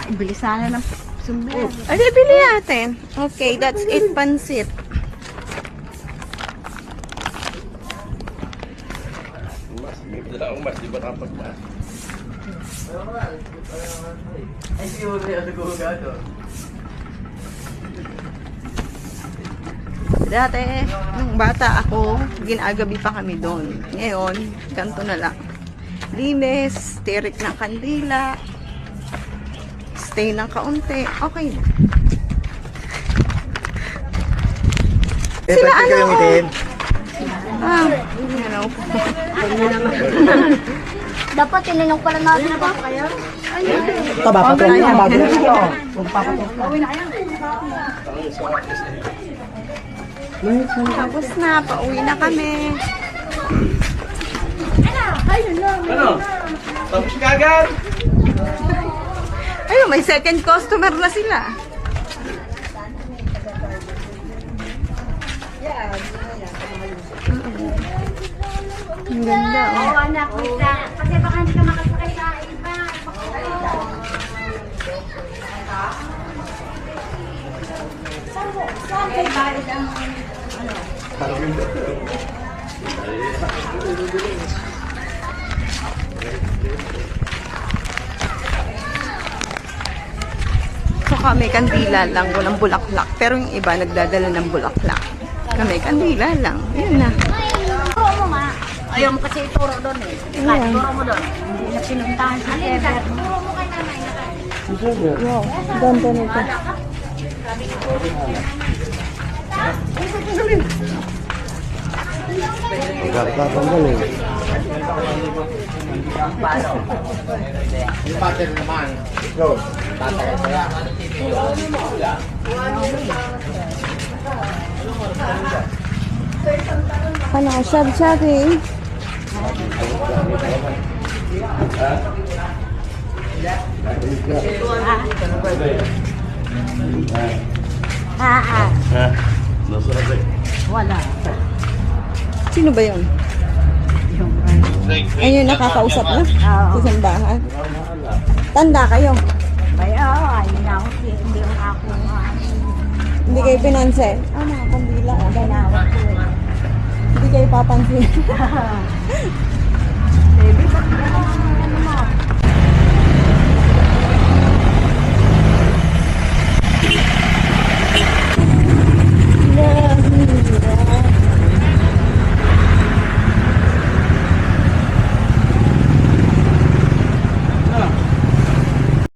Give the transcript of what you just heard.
Ibili sana ng sumblog. Ay, bili natin. Okay, that's it, pansit. Mas, di ba kapag mas? Ay, siguro yung nagugado. Dati, nung bata ako, ginagabi pa kami doon. Ngayon, ganito na lang. Linis, tirik ng kandila, stay ng kaunti, okay na. Sila ano ko? Ano po. Dapat tinanong pala natin na ba kayo? Tabapatong na, bago na ito. Tapos na, pauwi na kami. Ano? Tapos kagad? Ayun, may second customer na sila. Ang ganda, oh. Oo, anak, kita. Kasi baka hindi ka makasakay sa iba. Saan kayo bayad ang So kami, kandila lang, walang bulaklak. Pero yung iba, nagdadala ng bulaklak. Kami, kandila lang. Yun na. Turo mo nga. Ayaw mo kasi ituro doon eh. Kahit turo mo doon. Hindi na pinuntahan si Kevin. Turo mo kay nanay na kayo. Wow, ganda nito. Tatanggalin. Yung pattern naman. Yun. Tatay. Kaya. Ano, sabi-sabi. Ha? Nasa na Wala. Sino ba yun? Ayun, nakakausap na? Sa simbahan. Tanda kayo. Bayo, ayun na ako. Hindi ko ako. Hindi kayo pinansin. Ah, mga kandila. Ganawag ko eh. Hindi kayo papansin. Baby, ba't